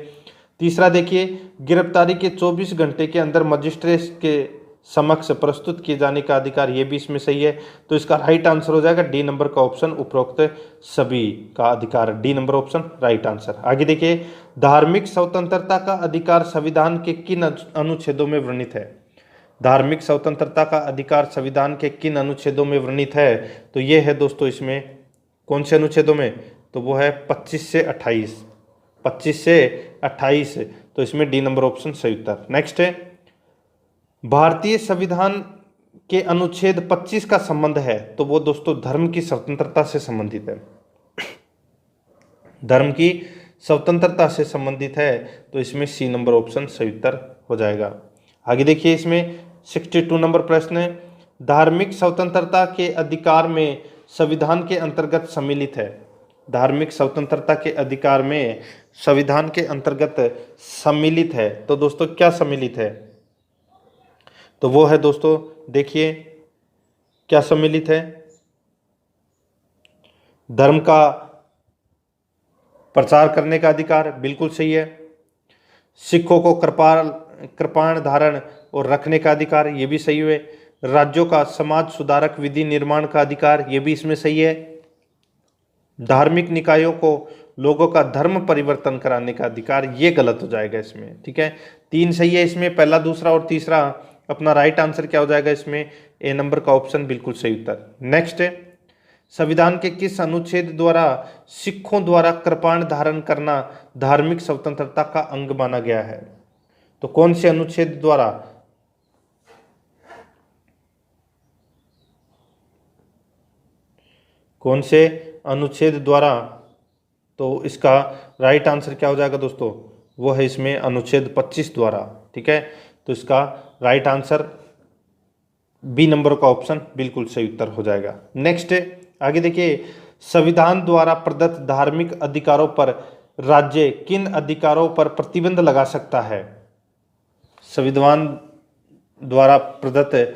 तीसरा देखिए, गिरफ्तारी के 24 घंटे के अंदर मजिस्ट्रेट के समक्ष प्रस्तुत किए जाने का अधिकार, ये भी इसमें सही है। तो इसका राइट आंसर हो जाएगा डी नंबर का ऑप्शन, उपरोक्त सभी का अधिकार, D number option right answer. आगे देखिए, धार्मिक स्वतंत्रता का अधिकार संविधान के किन अनुच्छेदों में वर्णित है? धार्मिक स्वतंत्रता का अधिकार संविधान के किन अनुच्छेदों में वर्णित है? तो ये है दोस्तों इसमें कौन से अनुच्छेदों में? तो वो है 25 से 28, 25 से 28, तो इसमें डी नंबर ऑप्शन सही उत्तर। नेक्स्ट है, भारतीय संविधान के अनुच्छेद 25 का संबंध है, तो वो दोस्तों धर्म की स्वतंत्रता से संबंधित है। धर्म की स्वतंत्रता से संबंधित है, तो इसमें सी नंबर ऑप्शन सही उत्तर हो जाएगा। आगे देखिए, इसमें 62 नंबर प्रश्न है, धार्मिक स्वतंत्रता के अधिकार में संविधान के अंतर्गत सम्मिलित है। धार्मिक स्वतंत्रता के अधिकार में संविधान के अंतर्गत सम्मिलित है, तो दोस्तों क्या सम्मिलित है? तो वो है दोस्तों, देखिए क्या सम्मिलित है, धर्म का प्रचार करने का अधिकार, बिल्कुल सही है। सिखों को कृपाण धारण और रखने का अधिकार, ये भी सही है। राज्यों का समाज सुधारक विधि निर्माण का अधिकार, ये भी इसमें सही है। धार्मिक निकायों को लोगों का धर्म परिवर्तन कराने का अधिकार, ये गलत हो जाएगा इसमें। ठीक है, 3 सही है इसमें, पहला, दूसरा और तीसरा। अपना राइट आंसर क्या हो जाएगा इसमें? ए नंबर का ऑप्शन बिल्कुल सही उत्तर। नेक्स्ट है, संविधान के किस अनुच्छेद द्वारा सिखों द्वारा कृपाण धारण करना धार्मिक स्वतंत्रता का अंग माना गया है? तो कौन से अनुच्छेद द्वारा? कौन से अनुच्छेद द्वारा? तो इसका राइट आंसर क्या हो जाएगा दोस्तों? वो है इसमें अनुच्छेद 25 द्वारा। ठीक है, तो इसका राइट आंसर बी नंबर का ऑप्शन बिल्कुल सही उत्तर हो जाएगा। नेक्स्ट आगे देखिए, संविधान द्वारा प्रदत्त धार्मिक अधिकारों पर राज्य किन अधिकारों पर प्रतिबंध लगा सकता है? संविधान द्वारा प्रदत्त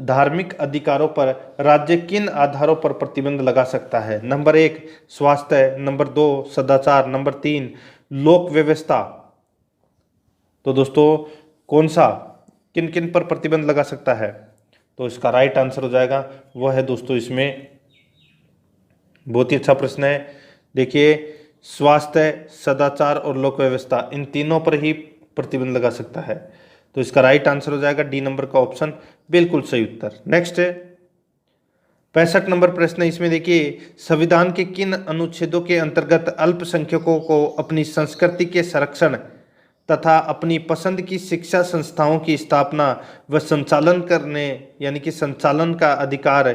धार्मिक अधिकारों पर राज्य किन आधारों पर प्रतिबंध लगा सकता है? नंबर 1 स्वास्थ्य, नंबर 2 सदाचार, नंबर 3 लोक व्यवस्था। तो दोस्तों कौन सा, किन किन पर प्रतिबंध लगा सकता है? तो इसका राइट आंसर हो जाएगा वह है दोस्तों इसमें, बहुत ही अच्छा प्रश्न है। देखिए, स्वास्थ्य, सदाचार और लोक व्यवस्था, इन तीनों पर ही प्रतिबंध लगा सकता है। तो इसका राइट आंसर हो जाएगा डी नंबर का ऑप्शन बिल्कुल सही उत्तर। नेक्स्ट है 65 नंबर प्रश्न है, इसमें देखिए, संविधान के किन अनुच्छेदों के अंतर्गत अल्पसंख्यकों को अपनी संस्कृति के संरक्षण तथा अपनी पसंद की शिक्षा संस्थाओं की स्थापना व संचालन करने यानी कि संचालन का अधिकार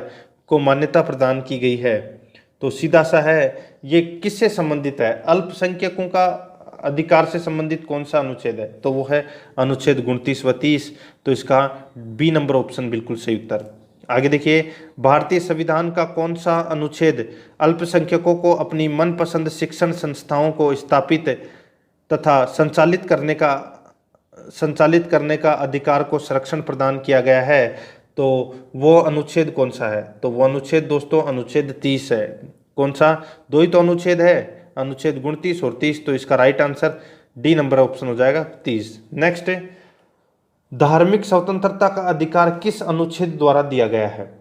को मान्यता प्रदान की गई है? तो सीधा सा है, ये किससे संबंधित है? अल्पसंख्यकों का अधिकार से संबंधित कौन सा अनुच्छेद है? तो वो है अनुच्छेद 29 व 30। तो इसका बी नंबर ऑप्शन बिल्कुल सही उत्तर। आगे देखिए, भारतीय संविधान का कौन सा अनुच्छेद अल्पसंख्यकों को अपनी मनपसंद शिक्षण संस्थाओं को स्थापित तथा संचालित करने का अधिकार को संरक्षण प्रदान किया गया है? तो वो अनुच्छेद कौन सा है? तो वो अनुच्छेद दोस्तों अनुच्छेद 30 है। कौन सा? दो ही तो अनुच्छेद है, अनुच्छेद 29 और 30। तो इसका right answer D number option हो जाएगा 30। नेक्स्ट है, धार्मिक स्वतंत्रता का अधिकार किस अनुच्छेद द्वारा दिया गया है?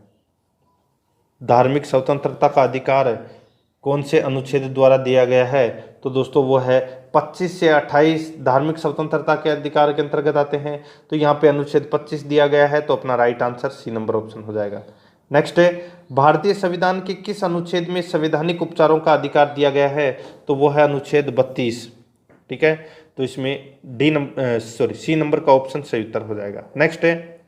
धार्मिक स्वतंत्रता का अधिकार कौन से अनुच्छेद द्वारा दिया गया है? तो दोस्तों वो है 25 से 28 धार्मिक स्वतंत्रता के अधिकार के अंतर्गत आते हैं। तो यहाँ पे अनुच्छेद 25 दिया गया है, तो अपना right answer C number option हो जाएगा। नेक्स्ट है, भारतीय संविधान के किस अनुच्छेद में संवैधानिक उपचारों का अधिकार दिया गया है? तो वो है अनुच्छेद 32। ठीक है, तो इसमें सी नंबर का ऑप्शन सही उत्तर हो जाएगा। नेक्स्ट है,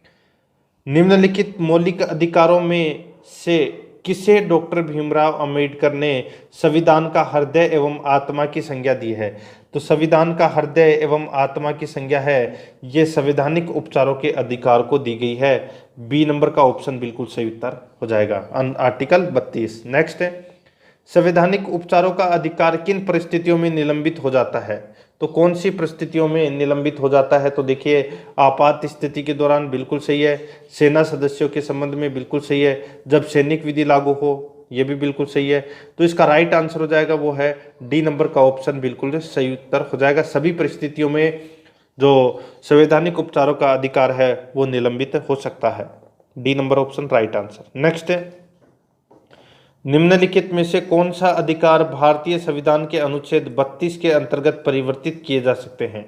निम्नलिखित मौलिक अधिकारों में से किसे डॉक्टर भीमराव अंबेडकर ने संविधान का हृदय एवं आत्मा की संज्ञा दी है? तो संविधान का हृदय एवं आत्मा की संज्ञा है, ये संवैधानिक उपचारों के अधिकार को दी गई है। बी नंबर का ऑप्शन बिल्कुल सही उत्तर हो जाएगा, आर्टिकल 32। नेक्स्ट है, संवैधानिक उपचारों का अधिकार किन परिस्थितियों में निलंबित हो जाता है? तो कौन सी परिस्थितियों में निलंबित हो जाता है? तो देखिए, आपात स्थिति के दौरान बिल्कुल सही है, सेना सदस्यों के संबंध में बिल्कुल सही है, जब सैनिक विधि लागू हो ये भी बिल्कुल सही है। तो इसका राइट आंसर हो जाएगा वो है डी नंबर का ऑप्शन बिल्कुल सही उत्तर हो जाएगा। सभी परिस्थितियों में जो संवैधानिक उपचारों का अधिकार है वो निलंबित हो सकता है। D number option right answer. Next है, निम्नलिखित में से कौन सा अधिकार भारतीय संविधान के अनुच्छेद 32 के अंतर्गत परिवर्तित किए जा सकते हैं?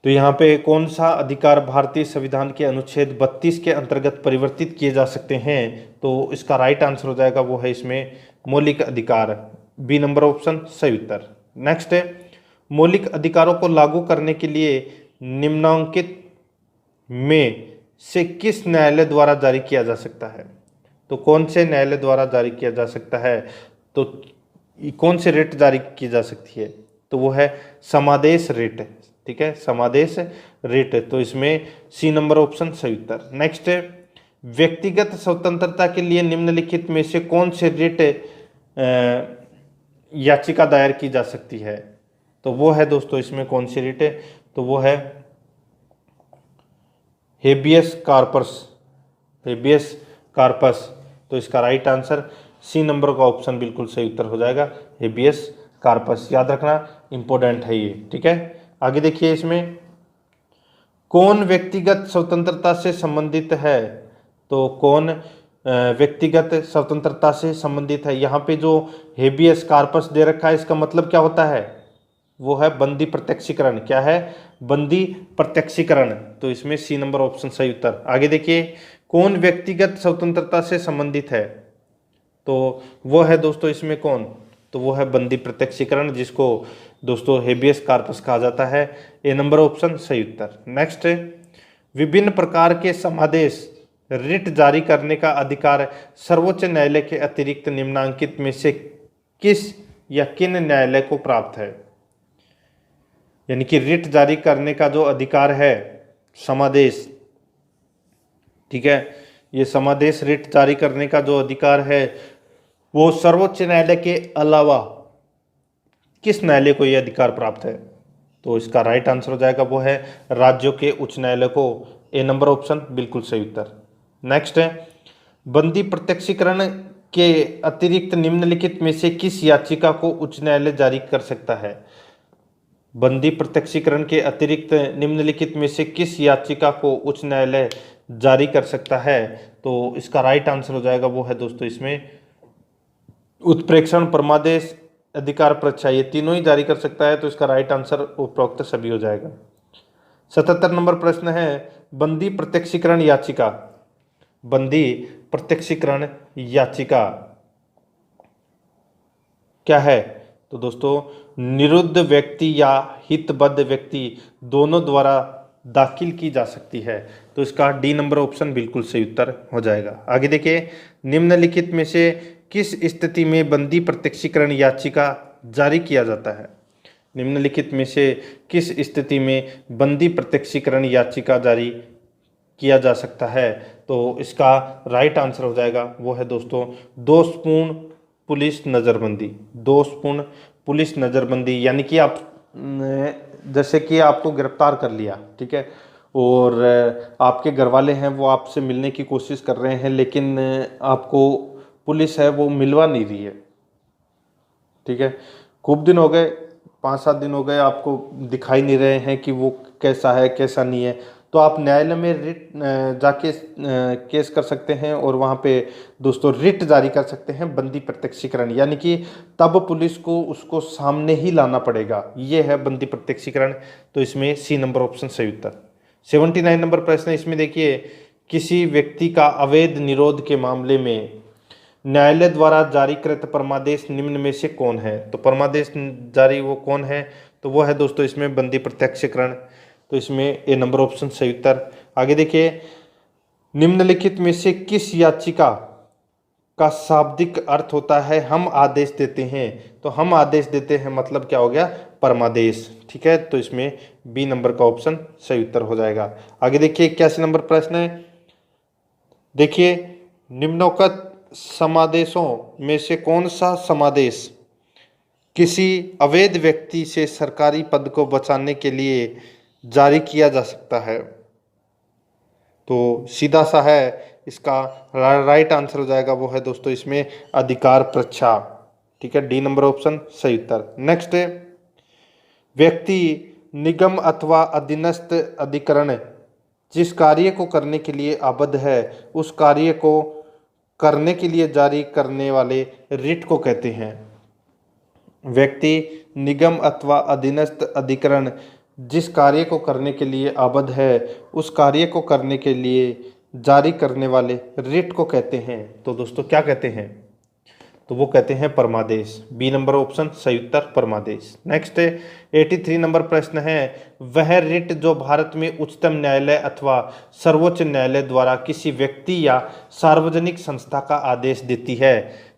तो यहाँ पे कौन सा अधिकार भारतीय संविधान के अनुच्छेद 32 के अंतर्गत परिवर्तित किए जा सकते हैं? तो इसका राइट आंसर हो जाएगा वो है इसमें मौलिक अधिकार, बी नंबर ऑप्शन सही उत्तर। नेक्स्ट है, मौलिक अधिकारों को लागू करने के लिए निम्नांकित में से किस न्यायालय द्वारा जारी किया जा सकता है? तो कौन से न्यायालय द्वारा जारी किया जा सकता है? तो कौन से रिट जारी की जा सकती है? तो वो है समादेश रिट। ठीक है, समादेश रिट। तो इसमें सी नंबर ऑप्शन सही उत्तर। नेक्स्ट है, व्यक्तिगत स्वतंत्रता के लिए निम्नलिखित में से कौन से रिट याचिका दायर की जा सकती है? तो वो है दोस्तों इसमें कौन सी रिट है? तो वो है हेबियस कार्पस, हेबियस कार्पस। तो इसका राइट आंसर सी नंबर का ऑप्शन बिल्कुल सही उत्तर हो जाएगा, हेबियस कार्पस। याद रखना इंपॉर्टेंट है ये। ठीक है, आगे देखिए, इसमें कौन व्यक्तिगत स्वतंत्रता से संबंधित है? तो कौन व्यक्तिगत स्वतंत्रता से संबंधित है। यहाँ पे जो हेबियस कार्पस दे रखा है इसका मतलब क्या होता है, वो है बंदी प्रत्यक्षीकरण। क्या है, बंदी प्रत्यक्षीकरण। तो इसमें सी नंबर ऑप्शन सही उत्तर। आगे देखिए, कौन व्यक्तिगत स्वतंत्रता से संबंधित है, तो वो है दोस्तों इसमें कौन, तो वो है बंदी प्रत्यक्षीकरण, जिसको दोस्तों हेबियस कार्पस कहा जाता है। ए नंबर ऑप्शन सही उत्तर। नेक्स्ट है, विभिन्न प्रकार के समादेश रिट जारी करने का अधिकार सर्वोच्च न्यायालय के अतिरिक्त निम्नांकित में से किस या किन न्यायालय को प्राप्त है। यानी कि रिट जारी करने का जो अधिकार है, समादेश, ठीक है, ये समादेश रिट जारी करने का जो अधिकार है वो सर्वोच्च न्यायालय के अलावा किस न्यायालय को यह अधिकार प्राप्त है, तो इसका राइट आंसर हो जाएगा वो है राज्यों के उच्च न्यायालय को। ए नंबर ऑप्शन बिल्कुल सही उत्तर। नेक्स्ट है, बंदी प्रत्यक्षीकरण के अतिरिक्त निम्नलिखित में से किस याचिका को उच्च न्यायालय जारी कर सकता है। बंदी प्रत्यक्षीकरण के अतिरिक्त निम्नलिखित में से किस याचिका को उच्च न्यायालय जारी कर सकता है, तो इसका राइट आंसर हो जाएगा वो है दोस्तों इसमें उत्प्रेक्षण, परमादेश, अधिकार परीक्षा, ये तीनों ही जारी कर सकता है। तो इसका राइट आंसर उपरोक्त सभी हो जाएगा। 77 नंबर प्रश्न है, बंदी प्रत्यक्षीकरण याचिका, बंदी प्रत्यक्षीकरण याचिका क्या है, तो दोस्तों निरुद्ध व्यक्ति या हितबद्ध व्यक्ति दोनों द्वारा दाखिल की जा सकती है। तो इसका डी नंबर ऑप्शन बिल्कुल सही उत्तर हो जाएगा। आगे देखिए, निम्नलिखित में से किस स्थिति में बंदी प्रत्यक्षीकरण याचिका जारी किया जाता है। निम्नलिखित में से किस स्थिति में बंदी प्रत्यक्षीकरण याचिका जारी किया जा सकता है, तो इसका राइट आंसर हो जाएगा वो है दोस्तों दोषपूर्ण पुलिस नज़रबंदी। दोषपूर्ण पुलिस नज़रबंदी यानी कि आप जैसे कि आपको गिरफ्तार कर लिया, ठीक है, और आपके घर वाले हैं वो आपसे मिलने की कोशिश कर रहे हैं, लेकिन आपको पुलिस है वो मिलवा नहीं रही है, ठीक है, खूब दिन हो गए, 5-7 दिन हो गए, आपको दिखाई नहीं रहे हैं कि वो कैसा है कैसा नहीं है, तो आप न्यायालय में रिट जाके केस कर सकते हैं और वहाँ पे दोस्तों रिट जारी कर सकते हैं बंदी प्रत्यक्षीकरण, यानी कि तब पुलिस को उसको सामने ही लाना पड़ेगा, ये है बंदी प्रत्यक्षीकरण। तो इसमें सी नंबर ऑप्शन सही उत्तर। 79 नंबर प्रश्न है, इसमें देखिए, किसी व्यक्ति का अवैध निरोध के मामले में न्यायालय द्वारा जारीकृत परमादेश निम्न में से कौन है। तो परमादेश जारी वो कौन है, तो वो है दोस्तों इसमें बंदी प्रत्यक्षीकरण। तो इसमें ए नंबर ऑप्शन सही उत्तर। आगे देखिए, निम्नलिखित में से किस याचिका का शाब्दिक अर्थ होता है हम आदेश देते हैं। तो हम आदेश देते हैं मतलब क्या हो गया, परमादेश, ठीक है। तो इसमें बी नंबर का ऑप्शन सही उत्तर हो जाएगा। आगे देखिए 81 नंबर प्रश्न है, देखिए निम्नोक्त समादेशों में से कौन सा समादेश किसी अवैध व्यक्ति से सरकारी पद को बचाने के लिए जारी किया जा सकता है। तो सीधा सा है, इसका राइट आंसर हो जाएगा वो है दोस्तों इसमें अधिकार परीक्षा, ठीक है, डी नंबर ऑप्शन सही उत्तर। नेक्स्ट, व्यक्ति निगम अथवा अधीनस्थ अधिकरण जिस कार्य को करने के लिए आबद्ध है उस कार्य को करने के लिए जारी करने वाले रिट को कहते हैं। व्यक्ति निगम अथवा अधीनस्थ अधिकरण जिस कार्य को करने के लिए आबद्ध है उस कार्य को करने के लिए जारी करने वाले रिट को कहते हैं। तो दोस्तों क्या कहते हैं, तो वो कहते हैं परमादेश। बी नंबर ऑप्शन सही उत्तर परमादेश। नेक्स्ट 83 नंबर प्रश्न है, वह रिट जो भारत में उच्चतम न्यायालय अथवा सर्वोच्च न्यायालय द्वारा किसी व्यक्ति या सार्वजनिक संस्था का आदेश देती है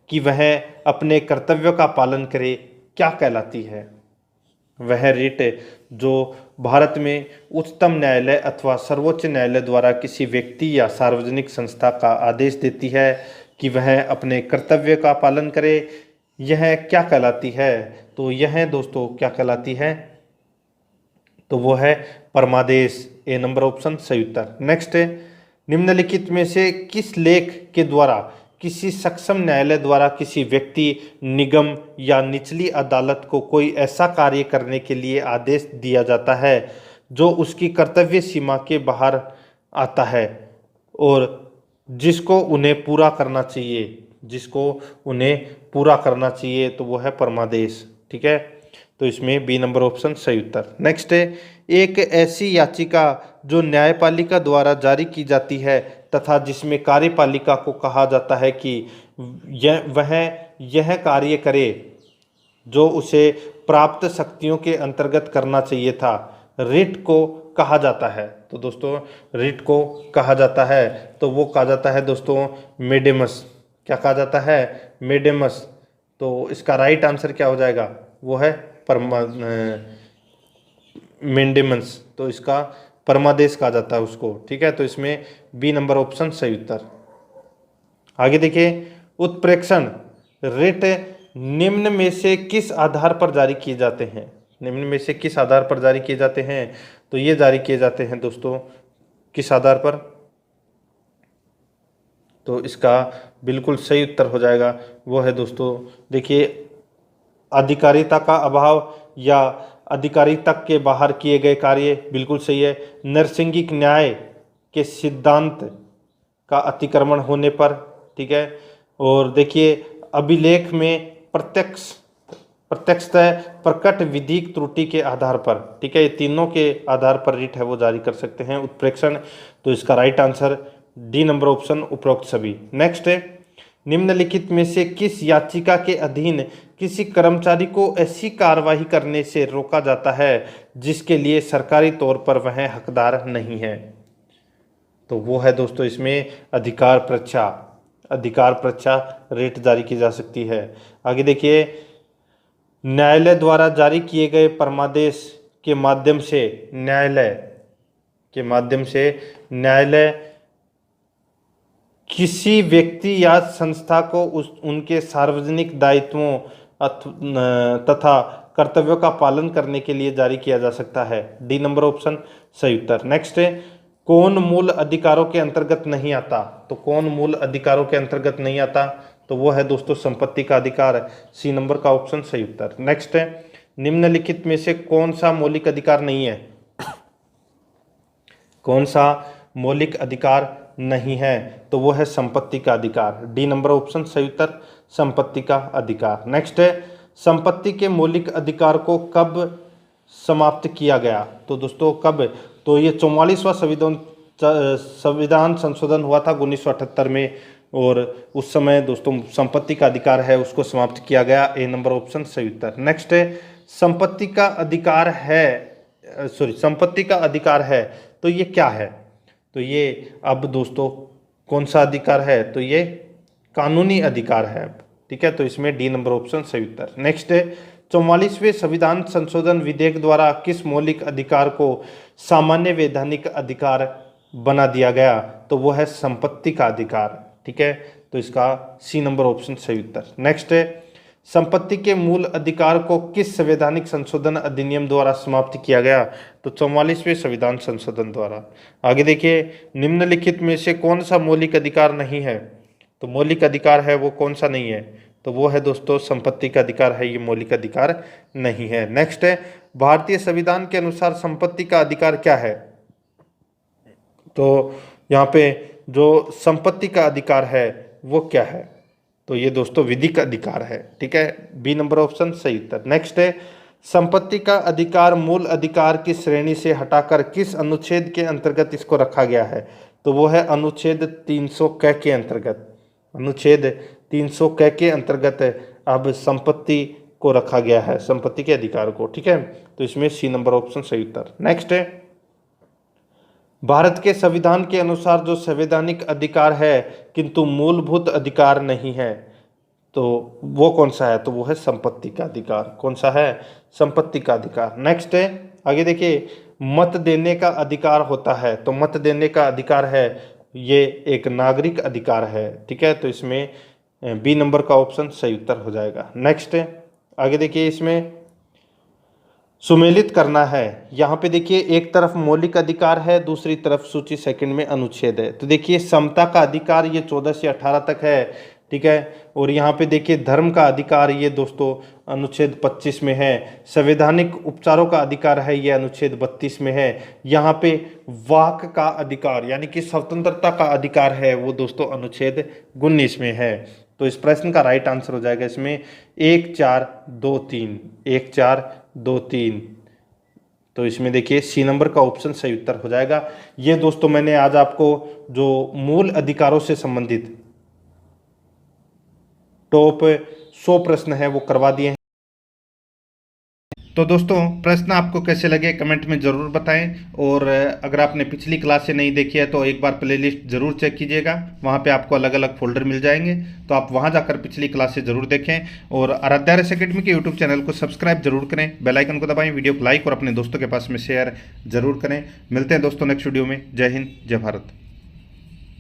कि वह अपने कर्तव्यों का पालन करे, क्या कहलाती है। वह रिट जो भारत में उच्चतम न्यायालय अथवा सर्वोच्च न्यायालय द्वारा किसी व्यक्ति या सार्वजनिक संस्था का आदेश देती है कि वह अपने कर्तव्य का पालन करे, यह क्या कहलाती है। तो यह दोस्तों क्या कहलाती है, तो वो है परमादेश। ए नंबर ऑप्शन सही उत्तर। नेक्स्ट, निम्नलिखित में से किस लेख के द्वारा किसी सक्षम न्यायालय द्वारा किसी व्यक्ति, निगम या निचली अदालत को कोई ऐसा कार्य करने के लिए आदेश दिया जाता है जो उसकी कर्तव्य सीमा के बाहर आता है और जिसको उन्हें पूरा करना चाहिए, जिसको उन्हें पूरा करना चाहिए, तो वो है परमादेश। ठीक है, तो इसमें बी नंबर ऑप्शन सही उत्तर। नेक्स्ट है, एक ऐसी याचिका जो न्यायपालिका द्वारा जारी की जाती है तथा जिसमें कार्यपालिका को कहा जाता है कि वह यह कार्य करे जो उसे प्राप्त शक्तियों के अंतर्गत करना चाहिए था, रिट को कहा जाता है। तो दोस्तों रिट को कहा जाता है, तो वो कहा जाता है दोस्तों मेडेमस। क्या कहा जाता है? मेडेमस। तो इसका राइट आंसर क्या हो जाएगा? वो है मेंडेमस। तो इसका परमादेश कहा जाता है उसको। ठीक है, तो इसमें बी नंबर ऑप्शन सही उत्तर। आगे देखिए, उत्प्रेक्षण रिट निम्न में से किस आधार पर जारी किए जाते हैं? निम्न में से किस आधार पर जारी किए जाते हैं? तो ये जारी किए जाते हैं दोस्तों किस आधार पर? तो इसका बिल्कुल सही उत्तर हो जाएगा, वो है दोस्तों, देखिए, अधिकारिता का अभाव या अधिकारिता के बाहर किए गए कार्य। बिल्कुल सही है। नैसर्गिक न्याय के सिद्धांत का अतिक्रमण होने पर। ठीक है, और देखिए, अभिलेख में प्रत्यक्षतः प्रकट विधिक त्रुटि के आधार पर। ठीक है, ये तीनों के आधार पर रिट है वो जारी कर सकते हैं उत्प्रेक्षण। तो इसका right answer D number option उपरोक्त सभी। नेक्स्ट है, निम्नलिखित में से किस याचिका के अधीन किसी कर्मचारी को ऐसी कार्यवाही करने से रोका जाता है जिसके लिए सरकारी तौर पर वह हकदार नहीं है? तो वो है दोस्तों इसमें अधिकार परीक्षा। अधिकार परीक्षा रेट जारी की जा सकती है। आगे देखिए, न्यायालय द्वारा जारी किए गए परमादेश के माध्यम से न्यायालय किसी व्यक्ति या संस्था को उनके सार्वजनिक दायित्वों तथा कर्तव्यों का पालन करने के लिए जारी किया जा सकता है। डी नंबर ऑप्शन सही उत्तर। नेक्स्ट है, कौन मूल अधिकारों के अंतर्गत नहीं आता? तो कौन मूल अधिकारों के अंतर्गत नहीं आता? तो वो है दोस्तों संपत्ति का अधिकार। सी नंबर का ऑप्शन सही उत्तर। नेक्स्ट है, निम्नलिखित में से कौन सा मौलिक अधिकार नहीं है? कौन सा मौलिक अधिकार नहीं है? तो वो है संपत्ति का अधिकार। डी नंबर ऑप्शन सही उत्तर, संपत्ति का अधिकार। नेक्स्ट है, संपत्ति के मौलिक अधिकार को कब समाप्त किया गया? तो दोस्तों कब? तो ये 44वां संविधान संशोधन हुआ था 1978 में, और उस समय दोस्तों संपत्ति का अधिकार है उसको समाप्त किया गया। ए नंबर ऑप्शन सही उत्तर। नेक्स्ट है, संपत्ति का अधिकार है, तो ये क्या है? तो ये अब दोस्तों कौन सा अधिकार है? तो ये कानूनी अधिकार है। ठीक है, तो इसमें डी नंबर ऑप्शन सही उत्तर। नेक्स्ट है, 44वें संविधान संशोधन विधेयक द्वारा किस मौलिक अधिकार को सामान्य वैधानिक अधिकार बना दिया गया? तो वो है संपत्ति का अधिकार। ठीक है, तो इसका सी नंबर ऑप्शन सही उत्तर। नेक्स्ट है, संपत्ति के मूल अधिकार को किस संवैधानिक संशोधन अधिनियम द्वारा समाप्त किया गया? तो 44वें संविधान संशोधन द्वारा। आगे देखिए, निम्नलिखित में से कौन सा मौलिक अधिकार नहीं है? तो मौलिक अधिकार है वो कौन सा नहीं है? तो वो है दोस्तों संपत्ति का अधिकार है, ये मौलिक अधिकार नहीं है। नेक्स्ट है, भारतीय संविधान के अनुसार संपत्ति का अधिकार क्या है? तो यहाँ पे जो संपत्ति का अधिकार है वो क्या है? तो ये दोस्तों विधिक अधिकार है। ठीक है, बी नंबर ऑप्शन सही उत्तर। नेक्स्ट है, संपत्ति का अधिकार मूल अधिकार की श्रेणी से हटाकर किस अनुच्छेद के अंतर्गत इसको रखा गया है? तो वो है अनुच्छेद 300 क के अंतर्गत। अनुच्छेद 300 क के अंतर्गत अब संपत्ति को रखा गया है, संपत्ति के अधिकार को। ठीक है, तो इसमें सी नंबर ऑप्शन सही उत्तर। नेक्स्ट है, भारत के संविधान के अनुसार जो संवैधानिक अधिकार है किंतु मूलभूत अधिकार नहीं है, तो वो कौन सा है? तो वो है संपत्ति का अधिकार। कौन सा है? संपत्ति का अधिकार। नेक्स्ट है, आगे देखिए, मत देने का अधिकार होता है, तो मत देने का अधिकार है ये एक नागरिक अधिकार है। ठीक है, तो इसमें बी नंबर का ऑप्शन सही उत्तर हो जाएगा। नेक्स्ट है, आगे देखिए, इसमें सुमेलित करना है। यहाँ पे देखिए, एक तरफ मौलिक अधिकार है, दूसरी तरफ सूची सेकंड में अनुच्छेद है। तो देखिए, समता का अधिकार ये 14 से 18 तक है, ठीक है। और यहाँ पे देखिए धर्म का अधिकार, ये दोस्तों अनुच्छेद 25 में है। संवैधानिक उपचारों का अधिकार है, ये अनुच्छेद 32 में है। यहाँ पे वाक का अधिकार यानी कि स्वतंत्रता का अधिकार है, वो दोस्तों अनुच्छेद 19 में है। तो इस प्रश्न का राइट आंसर हो जाएगा इसमें 1 4 2 3, 1 4 2 3। तो इसमें देखिए सी नंबर का ऑप्शन सही उत्तर हो जाएगा। ये दोस्तों मैंने आज आपको जो मूल अधिकारों से संबंधित टॉप 100 प्रश्न है वो करवा दिए हैं। तो दोस्तों प्रश्न आपको कैसे लगे कमेंट में ज़रूर बताएं, और अगर आपने पिछली क्लासें नहीं देखी है तो एक बार प्लेलिस्ट ज़रूर चेक कीजिएगा, वहाँ पे आपको अलग अलग फोल्डर मिल जाएंगे, तो आप वहाँ जाकर पिछली क्लासें ज़रूर देखें। और आराध्या आरएस एकेडमी के यूट्यूब चैनल को सब्सक्राइब जरूर करें, बेल आइकन को दबाएं, वीडियो को लाइक और अपने दोस्तों के पास में शेयर जरूर करें। मिलते हैं दोस्तों नेक्स्ट वीडियो में। जय हिंद, जय भारत।